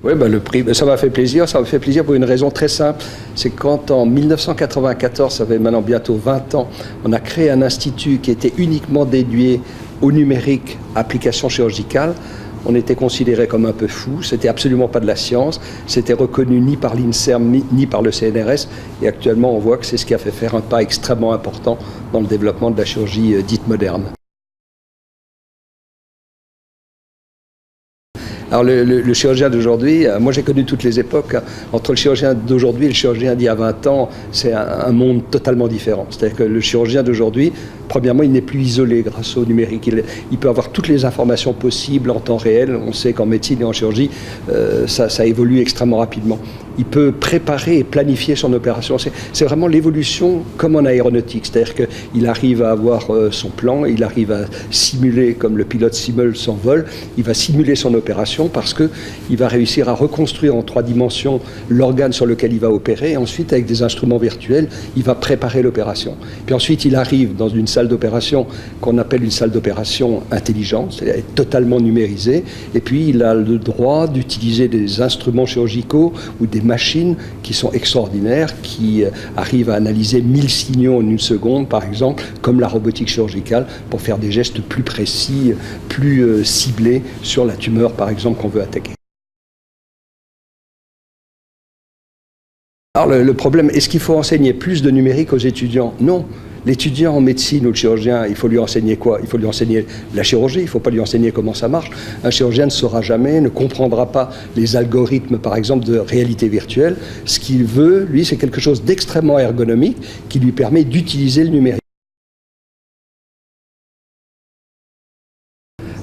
Oui, le prix, ça m'a fait plaisir. Ça m'a fait plaisir pour une raison très simple. C'est quand en 1994, ça fait maintenant bientôt 20 ans, on a créé un institut qui était uniquement dédié au numérique, application chirurgicale. On était considéré comme un peu fou, c'était absolument pas de la science, c'était reconnu ni par l'INSERM ni par le CNRS, et actuellement on voit que c'est ce qui a fait faire un pas extrêmement important dans le développement de la chirurgie dite moderne. Alors le chirurgien d'aujourd'hui, moi j'ai connu toutes les époques, entre le chirurgien d'aujourd'hui et le chirurgien d'il y a 20 ans, c'est un monde totalement différent. C'est-à-dire que le chirurgien d'aujourd'hui, premièrement, il n'est plus isolé grâce au numérique. Il peut avoir toutes les informations possibles en temps réel. On sait qu'en médecine et en chirurgie, ça évolue extrêmement rapidement. Il peut préparer et planifier son opération. C'est vraiment l'évolution comme en aéronautique. C'est-à-dire qu'il arrive à avoir son plan, il arrive à simuler, comme le pilote simule son vol, il va simuler son opération parce qu'il va réussir à reconstruire en 3 dimensions l'organe sur lequel il va opérer. Et ensuite, avec des instruments virtuels, il va préparer l'opération. Puis ensuite, il arrive dans une salle d'opération qu'on appelle une salle d'opération intelligente, c'est-à-dire totalement numérisée. Et puis, il a le droit d'utiliser des instruments chirurgicaux ou des machines qui sont extraordinaires, qui arrivent à analyser 1000 signaux en une seconde, par exemple, comme la robotique chirurgicale, pour faire des gestes plus précis, plus ciblés sur la tumeur, par exemple, qu'on veut attaquer. Alors le problème, est-ce qu'il faut enseigner plus de numérique aux étudiants? Non. L'étudiant en médecine ou le chirurgien, il faut lui enseigner quoi? Il faut lui enseigner la chirurgie, il ne faut pas lui enseigner comment ça marche. Un chirurgien ne saura jamais, ne comprendra pas les algorithmes, par exemple, de réalité virtuelle. Ce qu'il veut, lui, c'est quelque chose d'extrêmement ergonomique qui lui permet d'utiliser le numérique.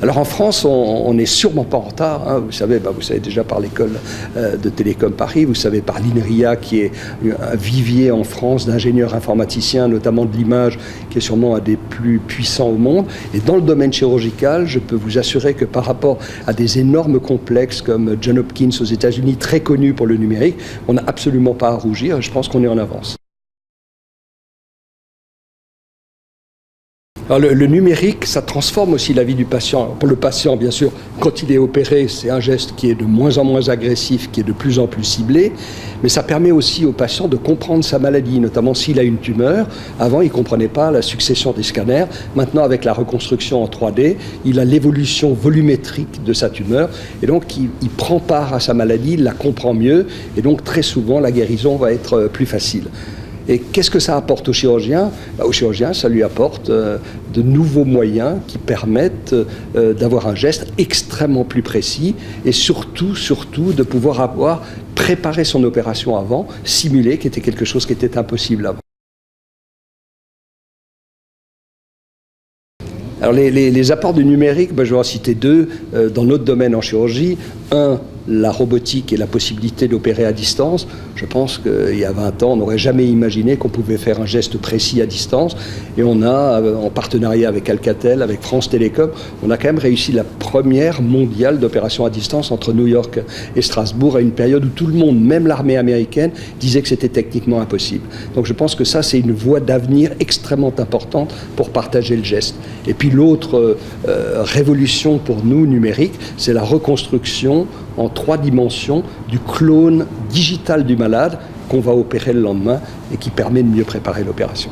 Alors en France, on n'est sûrement pas en retard. Hein. Vous savez déjà par l'école de Télécom Paris, vous savez par l'INRIA qui est un vivier en France d'ingénieurs informaticiens, notamment de l'image, qui est sûrement un des plus puissants au monde. Et dans le domaine chirurgical, je peux vous assurer que par rapport à des énormes complexes comme Johns Hopkins aux États-Unis, très connus pour le numérique, on n'a absolument pas à rougir et je pense qu'on est en avance. Alors le numérique, ça transforme aussi la vie du patient. Pour le patient, bien sûr, quand il est opéré, c'est un geste qui est de moins en moins agressif, qui est de plus en plus ciblé, mais ça permet aussi au patient de comprendre sa maladie, notamment s'il a une tumeur. Avant, il ne comprenait pas la succession des scanners. Maintenant, avec la reconstruction en 3D, il a l'évolution volumétrique de sa tumeur, et donc il prend part à sa maladie, il la comprend mieux, et donc très souvent, la guérison va être plus facile. Et qu'est-ce que ça apporte au chirurgien? Au chirurgien, ça lui apporte de nouveaux moyens qui permettent d'avoir un geste extrêmement plus précis et surtout de pouvoir avoir préparé son opération avant, simulé, qui était quelque chose qui était impossible avant. Alors les apports du numérique, je vais en citer 2 dans notre domaine en chirurgie. Un, la robotique et la possibilité d'opérer à distance. Je pense qu'il y a 20 ans, on n'aurait jamais imaginé qu'on pouvait faire un geste précis à distance. Et on a, en partenariat avec Alcatel, avec France Télécom, on a quand même réussi la première mondiale d'opération à distance entre New York et Strasbourg à une période où tout le monde, même l'armée américaine, disait que c'était techniquement impossible. Donc je pense que ça, c'est une voie d'avenir extrêmement importante pour partager le geste. Et puis l'autre révolution pour nous, numérique, c'est la reconstruction en 3 dimensions du clone digital du malade qu'on va opérer le lendemain et qui permet de mieux préparer l'opération.